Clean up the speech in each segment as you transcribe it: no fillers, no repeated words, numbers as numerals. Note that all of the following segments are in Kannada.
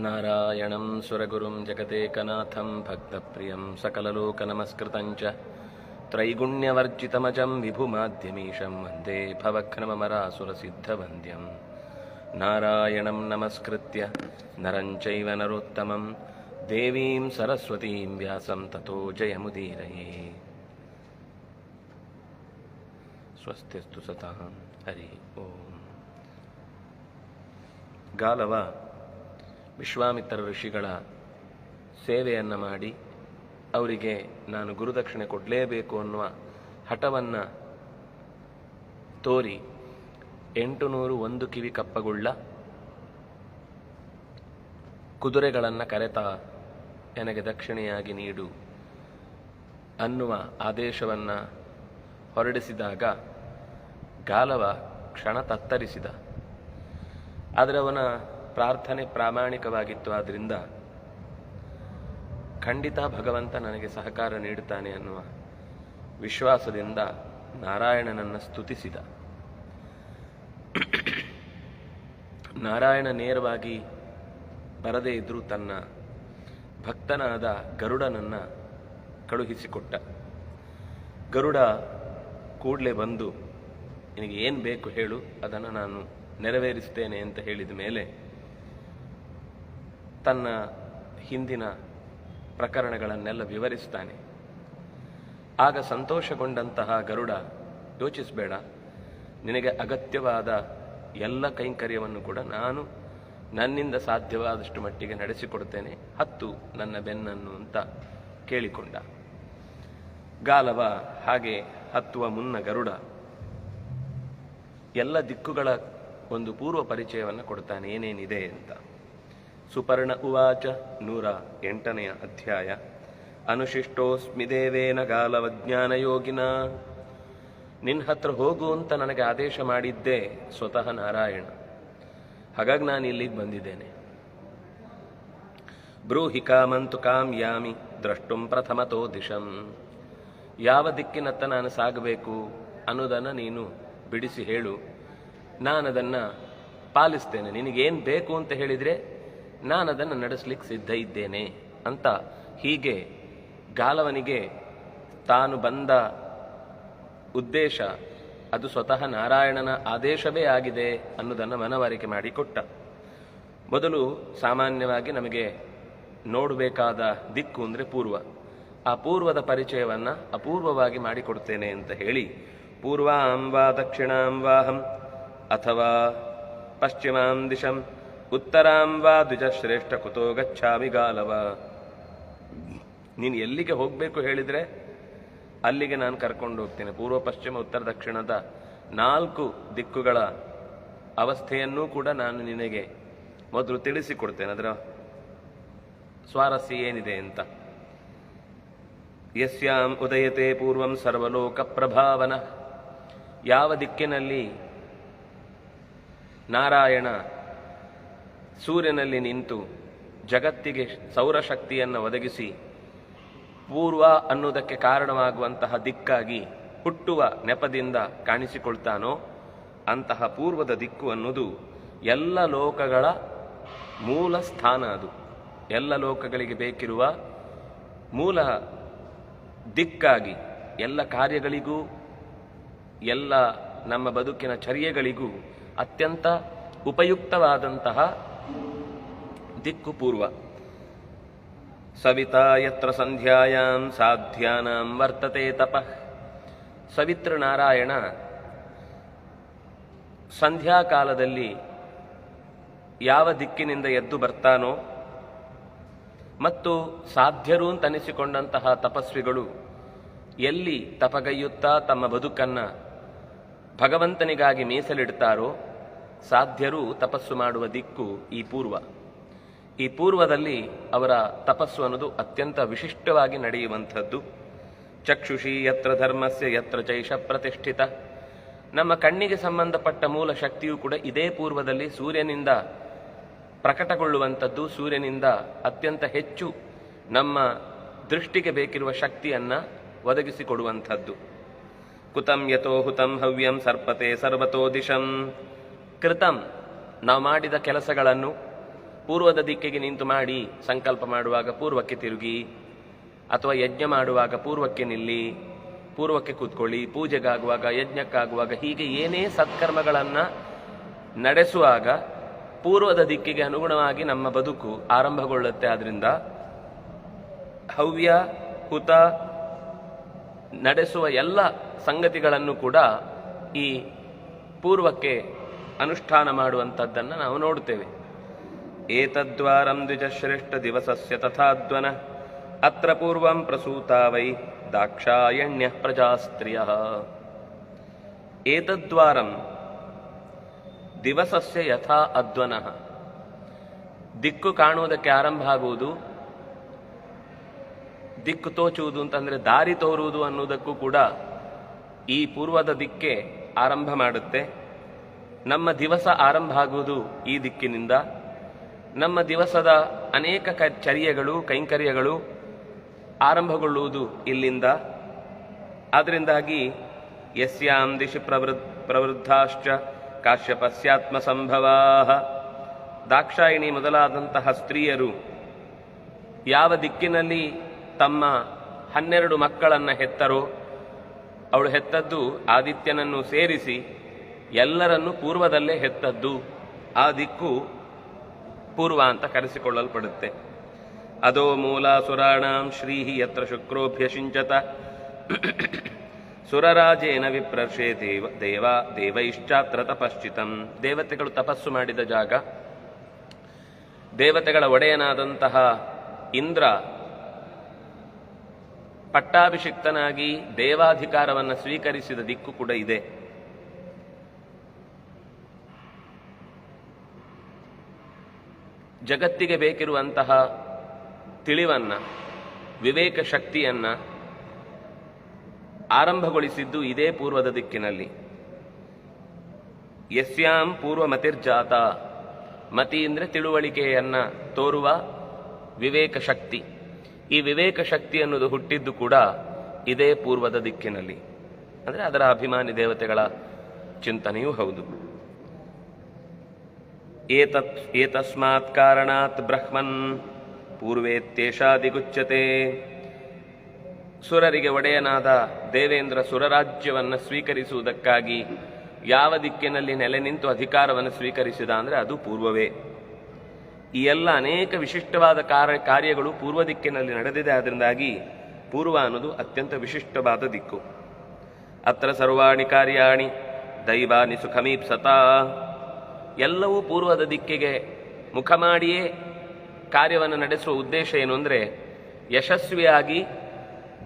ನಾರಾಯಣಂ ಸುರಗುರುಂ ಜಗದೇಕನಾಥಂ ಭಕ್ತಪ್ರಿಯಂ ಸಕಲಲೋಕನಮಸ್ಕೃತಂಚ ತ್ರೈಗುಣ್ಯವರ್ಜಿತಮಜಂ ವಿಭುಮಾದ್ಯಮೀಶಂ ವಂದೇ ಭವಘ್ನಮರಾಸುರಸಿದ್ಧವಂದ್ಯಂ ನಾರಾಯಣಂ ನಮಸ್ಕೃತ್ಯ ನರಂ ಚೈವ ನರೋತ್ತಮಂ ದೇವೀಂ ಸರಸ್ವತೀಂ ವ್ಯಾಸಂ ತತೋ ಜಯಮುದೀರಯೇ. ಸ್ವಸ್ತಿಸ್ತು ಸತಃ. ಹರಿ ಓಂ. ಗಾಲವ ವಿಶ್ವಾಮಿತ್ರ ಋಷಿಗಳ ಸೇವೆಯನ್ನು ಮಾಡಿ ಅವರಿಗೆ ನಾನು ಗುರುದಕ್ಷಿಣೆ ಕೊಡಲೇಬೇಕು ಅನ್ನುವ ಹಠವನ್ನು ತೋರಿ 801 ಕಿವಿ ಕಪ್ಪಗುಳ್ಳ ಕುದುರೆಗಳನ್ನು ಕರೆತ ನನಗೆ ದಕ್ಷಿಣೆಯಾಗಿ ನೀಡು ಅನ್ನುವ ಆದೇಶವನ್ನು ಹೊರಡಿಸಿದಾಗ ಗಾಲವ ಕ್ಷಣ ತತ್ತರಿಸಿದ. ಆದರೆ ಅವನ ಪ್ರಾರ್ಥನೆ ಪ್ರಾಮಾಣಿಕವಾಗಿತ್ತು. ಆದ್ದರಿಂದ ಖಂಡಿತ ಭಗವಂತ ನನಗೆ ಸಹಕಾರ ನೀಡುತ್ತಾನೆ ಅನ್ನುವ ವಿಶ್ವಾಸದಿಂದ ನಾರಾಯಣನನ್ನು ಸ್ತುತಿಸಿದ. ನಾರಾಯಣ ನೇರವಾಗಿ ಬರದೇ ಇದ್ರೂ ತನ್ನ ಭಕ್ತನಾದ ಗರುಡನನ್ನು ಕಳುಹಿಸಿಕೊಟ್ಟ. ಗರುಡ ಕೂಡಲೇ ಬಂದು ನಿನಗೆ ಏನು ಬೇಕು ಹೇಳು, ಅದನ್ನು ನಾನು ನೆರವೇರಿಸ್ತೇನೆ ಅಂತ ಹೇಳಿದ ಮೇಲೆ ತನ್ನ ಹಿಂದಿನ ಪ್ರಕರಣಗಳನ್ನೆಲ್ಲ ವಿವರಿಸ್ತಾನೆ. ಆಗ ಸಂತೋಷಗೊಂಡಂತಹ ಗರುಡ, ಯೋಚಿಸಬೇಡ, ನಿನಗೆ ಅಗತ್ಯವಾದ ಎಲ್ಲ ಕೈಂಕರ್ಯವನ್ನು ಕೂಡ ನಾನು ನನ್ನಿಂದ ಸಾಧ್ಯವಾದಷ್ಟು ಮಟ್ಟಿಗೆ ನಡೆಸಿಕೊಡ್ತೇನೆ, ಹತ್ತು ನನ್ನ ಬೆನ್ನನ್ನು ಅಂತ ಕೇಳಿಕೊಂಡ. ಗಾಲವ ಹಾಗೆ ಹತ್ತುವ ಮುನ್ನ ಗರುಡ ಎಲ್ಲ ದಿಕ್ಕುಗಳ ಒಂದು ಪೂರ್ವ ಪರಿಚಯವನ್ನು ಕೊಡ್ತಾನೆ, ಏನೇನಿದೆ ಅಂತ. ಸುಪರ್ಣ ಉವಾಚ 108ನೇ ಅಧ್ಯಾಯ. ಅನುಶಿಷ್ಟೋಸ್ಮಿ ದೇವೇನ ಗಾಲವಜ್ಞಾನಯೋಗಿನ. ನಿನ್ನ ಹತ್ರ ಹೋಗು ಅಂತ ನನಗೆ ಆದೇಶ ಮಾಡಿದ್ದೇ ಸ್ವತಃ ನಾರಾಯಣ. ಹಾಗಾಗಿ ನಾನು ಇಲ್ಲಿಗೆ ಬಂದಿದ್ದೇನೆ. ಬ್ರೂಹಿ ಕಾಮಂತು ಕಾಮ್ಯಾಮಿ ದ್ರಷ್ಟುಂ ಪ್ರಥಮತೋ ದಿಶಂ. ಯಾವ ದಿಕ್ಕಿನತ್ತ ನಾನು ಸಾಗಬೇಕು ಅನ್ನೋದನ್ನು ನೀನು ಬಿಡಿಸಿ ಹೇಳು, ನಾನದನ್ನು ಪಾಲಿಸ್ತೇನೆ. ನಿನಗೇನು ಬೇಕು ಅಂತ ಹೇಳಿದರೆ ನಾನದನ್ನು ನಡೆಸಲಿಕ್ಕೆ ಸಿದ್ಧ ಇದ್ದೇನೆ ಅಂತ. ಹೀಗೆ ಗಾಲವನಿಗೆ ತಾನು ಬಂದ ಉದ್ದೇಶ ಅದು ಸ್ವತಃ ನಾರಾಯಣನ ಆದೇಶವೇ ಆಗಿದೆ ಅನ್ನೋದನ್ನು ಮನವರಿಕೆ ಮಾಡಿಕೊಟ್ಟ. ಮೊದಲು ಸಾಮಾನ್ಯವಾಗಿ ನಮಗೆ ನೋಡಬೇಕಾದ ದಿಕ್ಕು ಅಂದರೆ ಪೂರ್ವ. ಆ ಪೂರ್ವದ ಪರಿಚಯವನ್ನು ಅಪೂರ್ವವಾಗಿ ಮಾಡಿಕೊಡ್ತೇನೆ ಅಂತ ಹೇಳಿ, ಪೂರ್ವಾಂ ವಾ ದಕ್ಷಿಣಾಂ ವಾಹಂ ಅಥವಾ ಪಶ್ಚಿಮಾಂ ದಿಶಂ ಉತ್ತರಾಂ ವಾ ದ್ವಿಜಶ್ರೇಷ್ಠ ಕುತೋ ಗಚ್ಛಾಮಿ ಗಾಲವ. ನೀನು ಎಲ್ಲಿಗೆ ಹೋಗಬೇಕು ಹೇಳಿದರೆ ಅಲ್ಲಿಗೆ ನಾನು ಕರ್ಕೊಂಡು ಹೋಗ್ತೇನೆ. ಪೂರ್ವ ಪಶ್ಚಿಮ ಉತ್ತರ ದಕ್ಷಿಣದ 4 ದಿಕ್ಕುಗಳ ಅವಸ್ಥೆಯನ್ನೂ ಕೂಡ ನಾನು ನಿನಗೆ ಮೊದಲು ತಿಳಿಸಿಕೊಡ್ತೇನೆ, ಅದರ ಸ್ವಾರಸ್ಯ ಏನಿದೆ ಅಂತ. ಯಸ್ಯಾಂ ಉದಯತೆ ಪೂರ್ವಂ ಸರ್ವಲೋಕ ಪ್ರಭಾವನ. ಯಾವ ದಿಕ್ಕಿನಲ್ಲಿ ನಾರಾಯಣ ಸೂರ್ಯನಲ್ಲಿ ನಿಂತು ಜಗತ್ತಿಗೆ ಸೌರಶಕ್ತಿಯನ್ನು ಒದಗಿಸಿ ಪೂರ್ವ ಅನ್ನುವುದಕ್ಕೆ ಕಾರಣವಾಗುವಂತಹ ದಿಕ್ಕಾಗಿ ಹುಟ್ಟುವ ನೆಪದಿಂದ ಕಾಣಿಸಿಕೊಳ್ತಾನೋ ಅಂತಹ ಪೂರ್ವದ ದಿಕ್ಕು ಅನ್ನೋದು ಎಲ್ಲ ಲೋಕಗಳ ಮೂಲ ಸ್ಥಾನ. ಅದು ಎಲ್ಲ ಲೋಕಗಳಿಗೆ ಬೇಕಿರುವ ಮೂಲ ದಿಕ್ಕಾಗಿ ಎಲ್ಲ ಕಾರ್ಯಗಳಿಗೂ ಎಲ್ಲ ನಮ್ಮ ಬದುಕಿನ ಚರ್ಯೆಗಳಿಗೂ ಅತ್ಯಂತ ಉಪಯುಕ್ತವಾದಂತಹ ದಿಕ್ಕು ಪೂರ್ವ. ಸವಿತಾ ಯತ್ರ ಸಂಧ್ಯಾಯಾಂ ಸಾಧ್ಯಾನಾಂ ವರ್ತತೆ ತಪಃ. ಸವಿತ್ರ ನಾರಾಯಣ ಸಂಧ್ಯಾಕಾಲದಲ್ಲಿ ಯಾವ ದಿಕ್ಕಿನಿಂದ ಎದ್ದು ಬರ್ತಾನೋ ಮತ್ತು ಸಾಧ್ಯರು ಅಂತ ಅನಿಸಿಕೊಂಡಂತಹ ತಪಸ್ವಿಗಳು ಎಲ್ಲಿ ತಪಗೈಯುತ್ತಾ ತಮ್ಮ ಬದುಕನ್ನು ಭಗವಂತನಿಗಾಗಿ ಮೀಸಲಿಡ್ತಾರೋ ಸಾಧ್ಯರು ತಪಸ್ಸು ಮಾಡುವ ದಿಕ್ಕು ಈ ಪೂರ್ವ. ಈ ಪೂರ್ವದಲ್ಲಿ ಅವರ ತಪಸ್ಸು ಅನ್ನೋದು ಅತ್ಯಂತ ವಿಶಿಷ್ಟವಾಗಿ ನಡೆಯುವಂಥದ್ದು. ಚಕ್ಷುಷಿ ಯತ್ರ ಧರ್ಮಸ್ಯ ಯತ್ರ ಚೈಷ ಪ್ರತಿಷ್ಠಿತ. ನಮ್ಮ ಕಣ್ಣಿಗೆ ಸಂಬಂಧಪಟ್ಟ ಮೂಲ ಶಕ್ತಿಯು ಕೂಡ ಇದೇ ಪೂರ್ವದಲ್ಲಿ ಸೂರ್ಯನಿಂದ ಪ್ರಕಟಗೊಳ್ಳುವಂಥದ್ದು. ಸೂರ್ಯನಿಂದ ಅತ್ಯಂತ ಹೆಚ್ಚು ನಮ್ಮ ದೃಷ್ಟಿಗೆ ಬೇಕಿರುವ ಶಕ್ತಿಯನ್ನು ಒದಗಿಸಿಕೊಡುವಂಥದ್ದು. ಕುತಂ ಯತೋ ಹುತಂ ಹವ್ಯಂ ಸರ್ಪತೆ ಸರ್ವತೋ ದಿಶಂ. ಕೃತಂ, ನಾವು ಮಾಡಿದ ಕೆಲಸಗಳನ್ನು ಪೂರ್ವದ ದಿಕ್ಕಿಗೆ ನಿಂತು ಮಾಡಿ ಸಂಕಲ್ಪ ಮಾಡುವಾಗ ಪೂರ್ವಕ್ಕೆ ತಿರುಗಿ, ಅಥವಾ ಯಜ್ಞ ಮಾಡುವಾಗ ಪೂರ್ವಕ್ಕೆ ನಿಲ್ಲಿ, ಪೂರ್ವಕ್ಕೆ ಕೂತ್ಕೊಳ್ಳಿ, ಪೂಜೆಗಾಗುವಾಗ, ಯಜ್ಞಕ್ಕಾಗುವಾಗ, ಹೀಗೆ ಏನೇ ಸತ್ಕರ್ಮಗಳನ್ನು ನಡೆಸುವಾಗ ಪೂರ್ವದ ದಿಕ್ಕಿಗೆ ಅನುಗುಣವಾಗಿ ನಮ್ಮ ಬದುಕು ಆರಂಭಗೊಳ್ಳುತ್ತೆ. ಆದ್ದರಿಂದ ಹವ್ಯ ಹುತ ನಡೆಸುವ ಎಲ್ಲ ಸಂಗತಿಗಳನ್ನು ಕೂಡ ಈ ಪೂರ್ವಕ್ಕೆ ಅನುಷ್ಠಾನ ಮಾಡುವಂಥದ್ದನ್ನು ನಾವು ನೋಡುತ್ತೇವೆ. ಏತದ್ವಾರಂ ದ್ವಿಜಶ್ರೇಷ್ಠ ದಿವಸಸ್ಯ ತಥಾಧ್ವನ ಅತ್ರ ಪೂರ್ವಂ ಪ್ರಸೂತಾ ವೈ ದಾಕ್ಷಾಯಣ್ಯ ಪ್ರಜಾಸ್ತ್ರಿಯ. ಏತದ್ವಾರಂ ದಿವಸಸ್ಯ ಯಥಾ ಅಧ್ವನಃ, ದಿಕ್ಕು ಕಾಣುವುದಕ್ಕೆ ಆರಂಭ ಆಗುವುದು, ದಿಕ್ಕು ತೋಚುವುದು ಅಂತಂದ್ರೆ ದಾರಿ ತೋರುವುದು ಅನ್ನುವುದಕ್ಕೂ ಕೂಡ ಈ ಪೂರ್ವದ ದಿಕ್ಕೆ ಆರಂಭ ಮಾಡುತ್ತೆ. ನಮ್ಮ ದಿವಸ ಆರಂಭ ಆಗುವುದು ಈ ದಿಕ್ಕಿನಿಂದ. ನಮ್ಮ ದಿವಸದ ಅನೇಕ ಚರ್ಯಗಳು, ಕೈಂಕರ್ಯಗಳು ಆರಂಭಗೊಳ್ಳುವುದು ಇಲ್ಲಿಂದ. ಆದ್ದರಿಂದಾಗಿ ಯಸ್ಯಾಂ ದಿಶಿ ಪ್ರವೃದ್ಧಾಶ್ಚ ಕಾಶ್ಯಪಸ್ಯಾತ್ಮ ಸಂಭವಾ, ದಾಕ್ಷಾಯಿಣಿ ಮೊದಲಾದಂತಹ ಸ್ತ್ರೀಯರು ಯಾವ ದಿಕ್ಕಿನಲ್ಲಿ ತಮ್ಮ 12 ಮಕ್ಕಳನ್ನು ಹೆತ್ತರೋ, ಅವಳು ಹೆತ್ತದ್ದು ಆದಿತ್ಯನನ್ನು ಸೇರಿಸಿ ಎಲ್ಲರನ್ನೂ ಪೂರ್ವದಲ್ಲೇ ಹೆತ್ತದ್ದು. ಆ ದಿಕ್ಕು ಪೂರ್ವ ಅಂತ ಕರೆಸಿಕೊಳ್ಳಲ್ಪಡುತ್ತೆ. ಅದೋ ಮೂಲಾಸುರಾಣಾಂ ಶ್ರೀಹಿ ಯತ್ರ ಶುಕ್ರೋಭ್ಯಸಿಂಚತ ಸುರರಾಜೇನ ವಿಪ್ರರ್ಷೇ ದೇವೈಶ್ಚಾತ್ರ ತಪಶ್ಚಿತಂ. ದೇವತೆಗಳು ತಪಸ್ಸು ಮಾಡಿದ ಜಾಗ, ದೇವತೆಗಳ ಒಡೆಯನಾದಂತಹ ಇಂದ್ರ ಪಟ್ಟಾಭಿಷಿಕ್ತನಾಗಿ ದೇವಾಧಿಕಾರವನ್ನು ಸ್ವೀಕರಿಸಿದ ದಿಕ್ಕು ಕೂಡ ಇದೆ. ಜಗತ್ತಿಗೆ ಬೇಕಿರುವಂತಹ ತಿಳಿವನ್ನ, ವಿವೇಕ ಶಕ್ತಿಯನ್ನ ಆರಂಭಗೊಳಿಸಿದ್ದು ಇದೇ ಪೂರ್ವದ ದಿಕ್ಕಿನಲ್ಲಿ. ಯಸ್ಯಾಂ ಪೂರ್ವಮತಿರ್ಜಾತ, ಮತಿ ಅಂದರೆ ತಿಳುವಳಿಕೆಯನ್ನ ತೋರುವ ವಿವೇಕ ಶಕ್ತಿ. ಈ ವಿವೇಕ ಶಕ್ತಿ ಅನ್ನೋದು ಹುಟ್ಟಿದ್ದು ಕೂಡ ಇದೇ ಪೂರ್ವದ ದಿಕ್ಕಿನಲ್ಲಿ, ಅಂದರೆ ಅದರ ಅಭಿಮಾನಿ ದೇವತೆಗಳ ಚಿಂತನೆಯೂ ಹೌದು. ಏತಸ್ಮಾತ್ ಕಾರಣಾತ್ ಬ್ರಹ್ಮನ್ ಪೂರ್ವೇತ್ಯೇಷಾದಿಗುಚ್ಯತೆ. ಸುರರಿಗೆ ಒಡೆಯನಾದ ದೇವೇಂದ್ರ ಸುರರಾಜ್ಯವನ್ನು ಸ್ವೀಕರಿಸುವುದಕ್ಕಾಗಿ ಯಾವ ದಿಕ್ಕಿನಲ್ಲಿ ನೆಲೆ ನಿಂತು ಅಧಿಕಾರವನ್ನು ಸ್ವೀಕರಿಸಿದ ಅಂದರೆ ಅದು ಪೂರ್ವವೇ. ಈ ಎಲ್ಲ ಅನೇಕ ವಿಶಿಷ್ಟವಾದ ಕಾರ್ಯಗಳು ಪೂರ್ವ ದಿಕ್ಕಿನಲ್ಲಿ ನಡೆದಿದೆ. ಅದರಿಂದಾಗಿ ಪೂರ್ವ ಅನ್ನೋದು ಅತ್ಯಂತ ವಿಶಿಷ್ಟವಾದ ದಿಕ್ಕು. ಅತ್ರ ಸರ್ವಾಣಿ ಕಾರ್ಯಾಣಿ ದೈವಾನಿ ಸುಖಮೀಪ್ಸತಾ, ಎಲ್ಲವೂ ಪೂರ್ವದ ದಿಕ್ಕಿಗೆ ಮುಖ ಮಾಡಿಯೇ ಕಾರ್ಯವನ್ನು ನಡೆಸುವ ಉದ್ದೇಶ ಏನು ಅಂದರೆ ಯಶಸ್ವಿಯಾಗಿ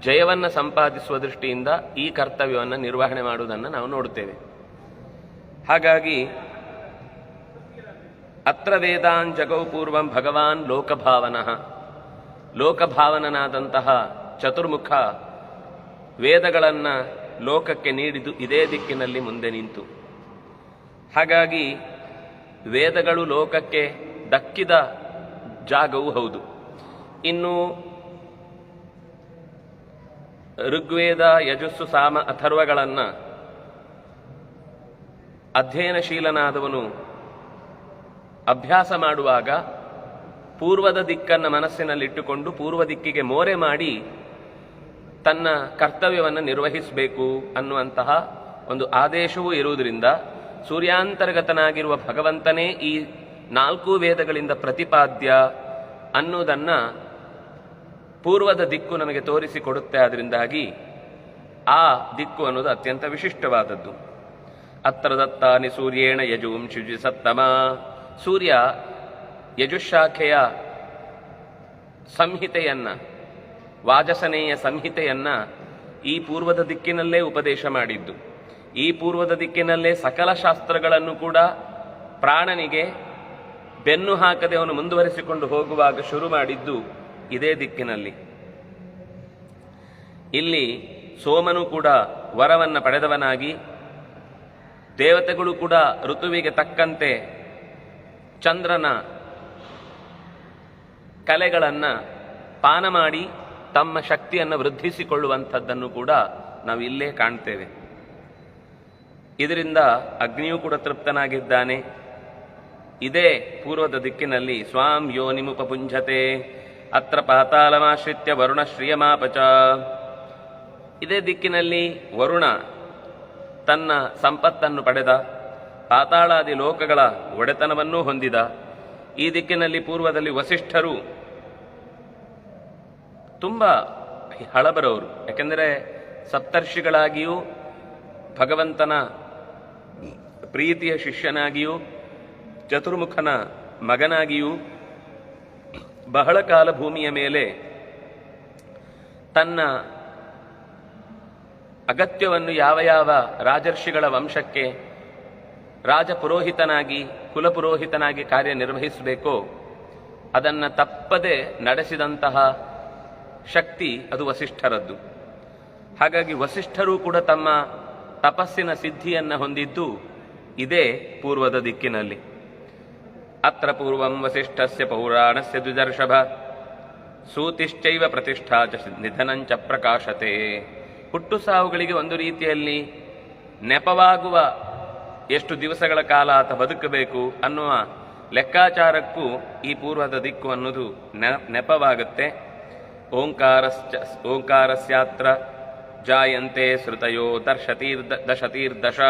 ಜಯವನ್ನು ಸಂಪಾದಿಸುವ ದೃಷ್ಟಿಯಿಂದ ಈ ಕರ್ತವ್ಯವನ್ನು ನಿರ್ವಹಣೆ ಮಾಡುವುದನ್ನು ನಾವು ನೋಡುತ್ತೇವೆ. ಹಾಗಾಗಿ ಅತ್ರ ವೇದಾನ್ ಜಗೌ ಪೂರ್ವಂ ಭಗವಾನ್ ಲೋಕಭಾವನಃ, ಲೋಕಭಾವನನಾದಂತಹ ಚತುರ್ಮುಖ ವೇದಗಳನ್ನು ಲೋಕಕ್ಕೆ ನೀಡಿದು ಇದೇ ದಿಕ್ಕಿನಲ್ಲಿ ಮುಂದೆ ನಿಂತು. ಹಾಗಾಗಿ ವೇದಗಳು ಲೋಕಕ್ಕೆ ದಕ್ಕಿದ ಜಾಗವೂ ಹೌದು. ಇನ್ನು ಋಗ್ವೇದ, ಯಜಸ್ಸು, ಸಾಮ, ಅಥರ್ವಗಳನ್ನು ಅಧ್ಯಯನಶೀಲನಾದವನು ಅಭ್ಯಾಸ ಮಾಡುವಾಗ ಪೂರ್ವದ ದಿಕ್ಕನ್ನು ಮನಸ್ಸಿನಲ್ಲಿಟ್ಟುಕೊಂಡು ಪೂರ್ವ ದಿಕ್ಕಿಗೆ ಮೋರೆ ಮಾಡಿ ತನ್ನ ಕರ್ತವ್ಯವನ್ನು ನಿರ್ವಹಿಸಬೇಕು ಅನ್ನುವಂತಹ ಒಂದು ಆದೇಶವೂ ಇರುವುದರಿಂದ ಸೂರ್ಯಾಂತರ್ಗತನಾಗಿರುವ ಭಗವಂತನೇ ಈ 4 ವೇದಗಳಿಂದ ಪ್ರತಿಪಾದ್ಯ ಅನ್ನುವುದನ್ನು ಪೂರ್ವದ ದಿಕ್ಕು ನಮಗೆ ತೋರಿಸಿಕೊಡುತ್ತೆ. ಅದರಿಂದಾಗಿ ಆ ದಿಕ್ಕು ಅನ್ನೋದು ಅತ್ಯಂತ ವಿಶಿಷ್ಟವಾದದ್ದು. ಅತ್ರ ದತ್ತಾನಿ ಸೂರ್ಯೇಣ ಯಜುಂಶುಜಿ ಸತ್ತಮ, ಸೂರ್ಯ ಯಜುಶಾಖೆಯ ಸಂಹಿತೆಯನ್ನ, ವಾಜಸನೇಯ ಸಂಹಿತೆಯನ್ನ ಈ ಪೂರ್ವದ ದಿಕ್ಕಿನಲ್ಲೇ ಉಪದೇಶ ಮಾಡಿದ್ದು. ಈ ಪೂರ್ವದ ದಿಕ್ಕಿನಲ್ಲೇ ಸಕಲ ಶಾಸ್ತ್ರಗಳನ್ನು ಕೂಡ ಪ್ರಾಣನಿಗೆ ಬೆನ್ನು ಹಾಕದೆ ಅವನು ಮುಂದುವರಿಸಿಕೊಂಡು ಹೋಗುವಾಗ ಶುರು ಮಾಡಿದ್ದು ಇದೇ ದಿಕ್ಕಿನಲ್ಲಿ. ಇಲ್ಲಿ ಸೋಮನು ಕೂಡ ವರವನ್ನು ಪಡೆದವನಾಗಿ, ದೇವತೆಗಳು ಕೂಡ ಋತುವಿಗೆ ತಕ್ಕಂತೆ ಚಂದ್ರನ ಕಲೆಗಳನ್ನು ಪಾನ ಮಾಡಿ ತಮ್ಮ ಶಕ್ತಿಯನ್ನು ವೃದ್ಧಿಸಿಕೊಳ್ಳುವಂಥದ್ದನ್ನು ಕೂಡ ನಾವು ಇಲ್ಲೇ ಕಾಣ್ತೇವೆ. ಇದರಿಂದ ಅಗ್ನಿಯೂ ಕೂಡ ತೃಪ್ತನಾಗಿದ್ದಾನೆ, ಇದೇ ಪೂರ್ವದ ದಿಕ್ಕಿನಲ್ಲಿ ಸ್ವಾಂ ಯೋನಿಮುಪಪುಂಜತೆ ಅತ್ರ ಪಾತಾಳಮಾಶ್ರಿತ್ಯ ವರುಣ ಶ್ರಿಯಮಾಪಚ. ಇದೇ ದಿಕ್ಕಿನಲ್ಲಿ ವರುಣ ತನ್ನ ಸಂಪತ್ತನ್ನು ಪಡೆದ, ಪಾತಾಳಾದಿ ಲೋಕಗಳ ಒಡೆತನವನ್ನೂ ಹೊಂದಿದ. ಈ ದಿಕ್ಕಿನಲ್ಲಿ ಪೂರ್ವದಲ್ಲಿ ವಸಿಷ್ಠರು ತುಂಬ ಹಳಬರವರು. ಯಾಕೆಂದರೆ ಸಪ್ತರ್ಷಿಗಳಾಗಿಯೂ ಭಗವಂತನ ಪ್ರೀತಿಯ ಶಿಷ್ಯನಾಗಿಯೂ ಚತುರ್ಮುಖನ ಮಗನಾಗಿಯೂ ಬಹಳ ಕಾಲ ಭೂಮಿಯ ಮೇಲೆ ತನ್ನ ಅಗತ್ಯವನ್ನು ಯಾವ ಯಾವ ರಾಜರ್ಷಿಗಳ ವಂಶಕ್ಕೆ ರಾಜಪುರೋಹಿತನಾಗಿ ಕುಲಪುರೋಹಿತನಾಗಿ ಕಾರ್ಯನಿರ್ವಹಿಸಬೇಕೋ ಅದನ್ನು ತಪ್ಪದೆ ನಡೆಸಿದಂತಹ ಶಕ್ತಿ ಅದು ವಸಿಷ್ಠರದ್ದು. ಹಾಗಾಗಿ ವಸಿಷ್ಠರು ಕೂಡ ತಮ್ಮ ತಪಸ್ಸಿನ ಸಿದ್ಧಿಯನ್ನು ಹೊಂದಿದ್ದು ಇದೇ ಪೂರ್ವದ ದಿಕ್ಕಿನಲ್ಲಿ. ಅತ್ರ ಪೂರ್ವಂ ವಸಿಷ್ಠಸ್ಯ ಪೌರಾಣಸ್ಯ ದ್ವಿದರ್ಷಭ ಸೂತಿಶ್ಚೈವ ಪ್ರತಿಷ್ಠಾ ಚ ನಿಧನಂಚ ಪ್ರಕಾಶತೆ. ಹುಟ್ಟು ಸಾವುಗಳಿಗೆ ಒಂದು ರೀತಿಯಲ್ಲಿ ನೆಪವಾಗುವ ಎಷ್ಟು ದಿವಸಗಳ ಕಾಲ ಆತ ಬದುಕಬೇಕು ಅನ್ನುವ ಲೆಕ್ಕಾಚಾರಕ್ಕೂ ಈ ಪೂರ್ವದ ದಿಕ್ಕು ಅನ್ನೋದು ನೆಪವಾಗುತ್ತೆ. ಓಂಕಾರಸ್ಯಾತ್ರ ಜಾಯಂತೆ ಶ್ರುತಯೋ ದಶತೀರ್ದಶ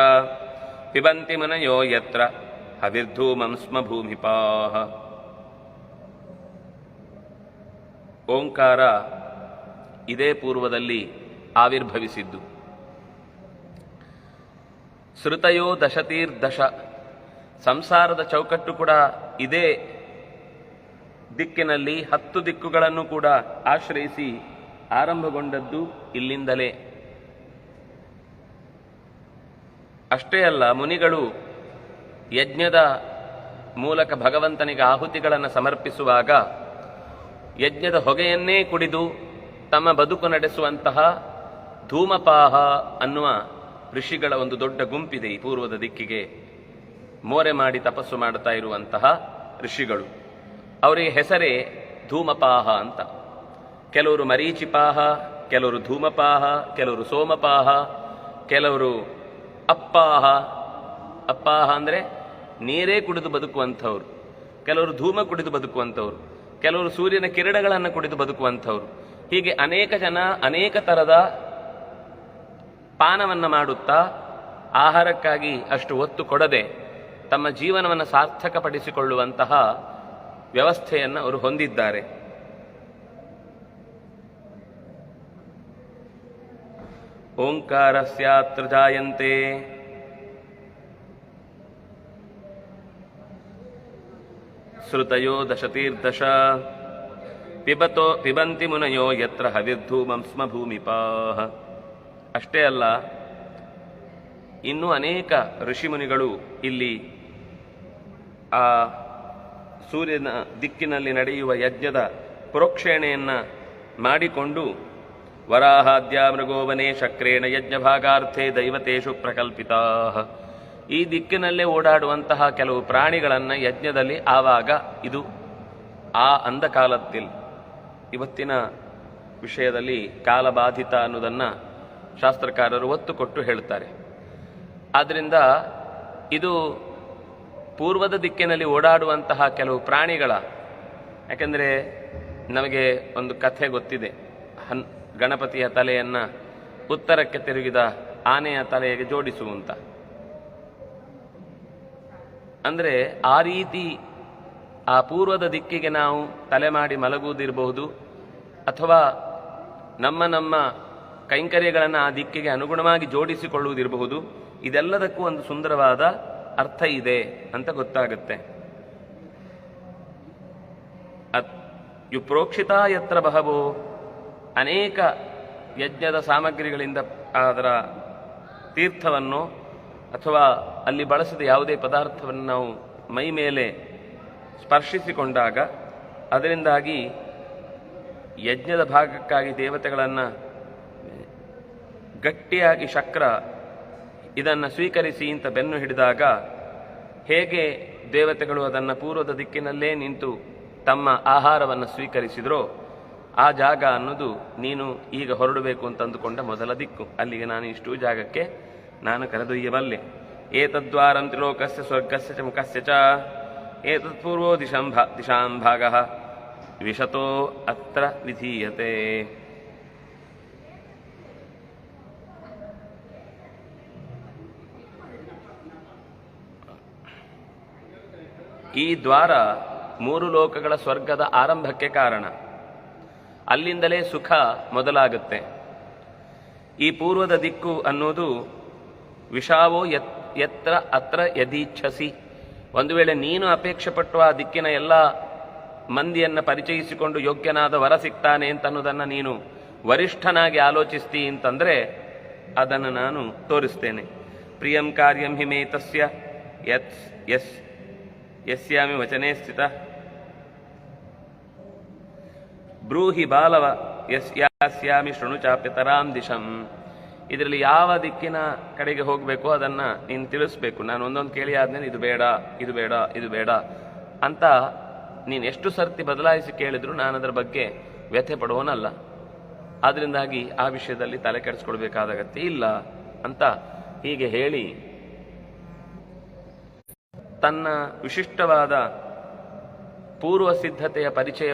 ಪಿಬಂತಿ ಮುನಯೋ ಯತ್ರ ಹವಿರ್ಧೂಮಂ ಸ್ಮ ಭೂಮಿಪಾಃ. ಓಂಕಾರ ಇದೇ ಪೂರ್ವದಲ್ಲಿ ಆವಿರ್ಭವಿಸಿದ್ದು. ಶ್ರುತಯೋ ದಶತೀರ್ದಶ, ಸಂಸಾರದ ಚೌಕಟ್ಟು ಕೂಡ ಇದೇ ದಿಕ್ಕಿನಲ್ಲಿ 10 ದಿಕ್ಕುಗಳನ್ನು ಕೂಡ ಆಶ್ರಯಿಸಿ ಆರಂಭಗೊಂಡದ್ದು ಇಲ್ಲಿಂದಲೇ. ಅಷ್ಟೇ ಅಲ್ಲ, ಮುನಿಗಳು ಯಜ್ಞದ ಮೂಲಕ ಭಗವಂತನಿಗೆ ಆಹುತಿಗಳನ್ನು ಸಮರ್ಪಿಸುವಾಗ ಯಜ್ಞದ ಹೊಗೆಯನ್ನೇ ಕುಡಿದು ತಮ್ಮ ಬದುಕು ನಡೆಸುವಂತಹ ಧೂಮಪಾಹ ಅನ್ನುವ ಋಷಿಗಳ ಒಂದು ದೊಡ್ಡ ಗುಂಪಿದೆ ಈ ಪೂರ್ವದ ದಿಕ್ಕಿಗೆ ಮೋರೆ ಮಾಡಿ ತಪಸ್ಸು ಮಾಡುತ್ತಾ ಇರುವಂತಹ ಋಷಿಗಳು. ಅವರಿಗೆ ಹೆಸರೇ ಧೂಮಪಾಹ ಅಂತ. ಕೆಲವರು ಮರೀಚಿಪಾಹ, ಕೆಲವರು ಧೂಮಪಾಹ, ಕೆಲವರು ಸೋಮಪಾಹ, ಕೆಲವರು ಅಪ್ಪಾಹ. ಅಪ್ಪಾಹ ಅಂದರೆ ನೀರೇ ಕುಡಿದು ಬದುಕುವಂಥವ್ರು, ಕೆಲವರು ಧೂಮ ಕುಡಿದು ಬದುಕುವಂಥವ್ರು, ಕೆಲವರು ಸೂರ್ಯನ ಕಿರಣಗಳನ್ನು ಕುಡಿದು ಬದುಕುವಂಥವ್ರು. ಹೀಗೆ ಅನೇಕ ಜನ ಅನೇಕ ಥರದ ಪಾನವನ್ನು ಮಾಡುತ್ತಾ ಆಹಾರಕ್ಕಾಗಿ ಅಷ್ಟು ಒತ್ತು ಕೊಡದೆ ತಮ್ಮ ಜೀವನವನ್ನು ಸಾರ್ಥಕಪಡಿಸಿಕೊಳ್ಳುವಂತಹ ವ್ಯವಸ್ಥೆಯನ್ನು ಅವರು ಹೊಂದಿದ್ದಾರೆ. ಓಂಕಾರಸ್ಯಾತ್ರ ಜಾಯಂತೆ ಶ್ರುತಯೋ ದಶತೀರ್ದಶ ಪಿಬಂತಿ ಮುನಯೋ ಯತ್ರ ಹವಿರ್ಧೂಮಂ ಸ್ಮ ಭೂಮಿಪಾಃ. ಅಷ್ಟೇ ಅಲ್ಲ, ಇನ್ನೂ ಅನೇಕ ಋಷಿಮುನಿಗಳು ಇಲ್ಲಿ ಆ ಸೂರ್ಯನ ದಿಕ್ಕಿನಲ್ಲಿ ನಡೆಯುವ ಯಜ್ಞದ ಪ್ರೋಕ್ಷಣೆಯನ್ನು ಮಾಡಿಕೊಂಡು ವರಾಹಾದ್ಯ ಮೃಗೋವನೆ ಶಕ್ರೇಣ ಯಜ್ಞಭಾಗಾರ್ಥೇ ದೈವತೇಷು ಪ್ರಕಲ್ಪಿತಾ. ಈ ದಿಕ್ಕಿನಲ್ಲೇ ಓಡಾಡುವಂತಹ ಕೆಲವು ಪ್ರಾಣಿಗಳನ್ನು ಯಜ್ಞದಲ್ಲಿ ಆವಾಗ ಇದು ಆ ಅಂಧಕಾಲದಲ್ಲಿ, ಇವತ್ತಿನ ವಿಷಯದಲ್ಲಿ ಕಾಲಬಾಧಿತ ಅನ್ನೋದನ್ನು ಶಾಸ್ತ್ರಕಾರರು ಒತ್ತು ಕೊಟ್ಟು ಹೇಳ್ತಾರೆ. ಆದ್ದರಿಂದ ಇದು ಪೂರ್ವದ ದಿಕ್ಕಿನಲ್ಲಿ ಓಡಾಡುವಂತಹ ಕೆಲವು ಪ್ರಾಣಿಗಳ, ಯಾಕೆಂದರೆ ನಮಗೆ ಒಂದು ಕಥೆ ಗೊತ್ತಿದೆ, ಗಣಪತಿಯ ತಲೆಯನ್ನು ಉತ್ತರಕ್ಕೆ ತಿರುಗಿದ ಆನೆಯ ತಲೆಗೆ ಜೋಡಿಸುವಂತ. ಅಂದರೆ ಆ ರೀತಿ ಆ ಪೂರ್ವದ ದಿಕ್ಕಿಗೆ ನಾವು ತಲೆ ಮಾಡಿ ಮಲಗುವುದಿರಬಹುದು, ಅಥವಾ ನಮ್ಮ ಕೈಂಕರ್ಯಗಳನ್ನು ಆ ದಿಕ್ಕಿಗೆ ಅನುಗುಣವಾಗಿ ಜೋಡಿಸಿಕೊಳ್ಳುವುದಿರಬಹುದು. ಇದೆಲ್ಲದಕ್ಕೂ ಒಂದು ಸುಂದರವಾದ ಅರ್ಥ ಇದೆ ಅಂತ ಗೊತ್ತಾಗುತ್ತೆ. ಪ್ರೋಕ್ಷಿತ ಯತ್ರ ಬಹವೋ, ಅನೇಕ ಯಜ್ಞದ ಸಾಮಗ್ರಿಗಳಿಂದ ಅದರ ತೀರ್ಥವನ್ನು ಅಥವಾ ಅಲ್ಲಿ ಬಳಸಿದ ಯಾವುದೇ ಪದಾರ್ಥವನ್ನು ನಾವು ಮೈ ಮೇಲೆ ಸ್ಪರ್ಶಿಸಿಕೊಂಡಾಗ ಅದರಿಂದಾಗಿ ಯಜ್ಞದ ಭಾಗಕ್ಕಾಗಿ ದೇವತೆಗಳನ್ನು ಗಟ್ಟಿಯಾಗಿ ಶಕ್ರ ಇದನ್ನು ಸ್ವೀಕರಿಸಿ ಅಂತ ಬೆನ್ನು ಹಿಡಿದಾಗ ಹೇಗೆ ದೇವತೆಗಳು ಅದನ್ನು ಪೂರ್ವದ ದಿಕ್ಕಿನಲ್ಲೇ ನಿಂತು ತಮ್ಮ ಆಹಾರವನ್ನು ಸ್ವೀಕರಿಸಿದ್ರೋ ಆ ಜಾಗ ಅನ್ನೋದು ನೀನು ಈಗ ಹೊರಡಬೇಕು ಅಂತ ಅಂದುಕೊಂಡ ಮೊದಲ ದಿಕ್ಕು. ಅಲ್ಲಿಗೆ ನಾನು ಇಷ್ಟು ಜಾಗಕ್ಕೆ ನಾನು ಕರೆದೊಯ್ಯಬಲ್ಲೆ. ಏತದ್ವಾರಂ ತ್ರಿಲೋಕಸ್ಯ ಸ್ವರ್ಗಸ್ಯ ಚ ಮುಖಸ್ಯ ಚ ಏತತ್ಪೂರ್ವೋ ದಿಶಾಂ ಭಾಗಃ ವಿಶತೋ ಅತ್ರ ವಿಧೀಯತೆ. ಈ ದ್ವಾರ ಮೂರು ಲೋಕಗಳ ಸ್ವರ್ಗದ ಆರಂಭಕ್ಕೆ ಕಾರಣ. ಅಲ್ಲಿಂದಲೇ ಸುಖ ಮೊದಲಾಗುತ್ತೆ. ಈ ಪೂರ್ವದ ದಿಕ್ಕು ಅನ್ನೋದು ವಿಷಾವೋ ಯತ್ರ ಅತ್ರ ಯದೀಚ್ಛಸಿ. ಒಂದು ವೇಳೆ ನೀನು ಅಪೇಕ್ಷೆ ಪಟ್ಟು ಆ ದಿಕ್ಕಿನ ಎಲ್ಲ ಮಂದಿಯನ್ನು ಪರಿಚಯಿಸಿಕೊಂಡು ಯೋಗ್ಯನಾದ ವರ ಸಿಗ್ತಾನೆ ಅಂತನ್ನೋದನ್ನು ನೀನು ವರಿಷ್ಠನಾಗಿ ಆಲೋಚಿಸ್ತೀ ಅಂತಂದರೆ ಅದನ್ನು ನಾನು ತೋರಿಸ್ತೇನೆ. ಪ್ರಿಯಂ ಕಾರ್ಯಂ ಹಿಮೇತಸ್ಯ ಯಸ್ಯಾಮಿ ವಚನೆ ಸ್ಥಿತ ಬ್ರೂಹಿ ಬಾಲವ ಯಸ್ಯಾಮಿ ಶೃಣು ಚಾಪ್ಯತರಾಂ ದಿಶಂ. ಇದರಲ್ಲಿ ಯಾವ ದಿಕ್ಕಿನ ಕಡೆಗೆ ಹೋಗಬೇಕು ಅದನ್ನು ನೀನು ತಿಳಿಸ್ಬೇಕು. ನಾನು ಒಂದೊಂದು ಕೇಳಿ ಆದ್ಮೇಲೆ ಇದು ಬೇಡ, ಇದು ಬೇಡ, ಇದು ಬೇಡ ಅಂತ ನೀನು ಎಷ್ಟು ಸರ್ತಿ ಬದಲಾಯಿಸಿ ಕೇಳಿದ್ರು ನಾನು ಅದರ ಬಗ್ಗೆ ವ್ಯಥೆ ಪಡುವನಲ್ಲ. ಆದ್ರಿಂದಾಗಿ ಆ ವಿಷಯದಲ್ಲಿ ತಲೆ ಕೆಡಿಸ್ಕೊಳ್ಬೇಕಾದ ಅಗತ್ಯ ಇಲ್ಲ ಅಂತ ಹೀಗೆ ಹೇಳಿ ತನ್ನ ವಿಶಿಷ್ಟವಾದ ಪೂರ್ವ ಸಿದ್ಧತೆಯ ಪರಿಚಯ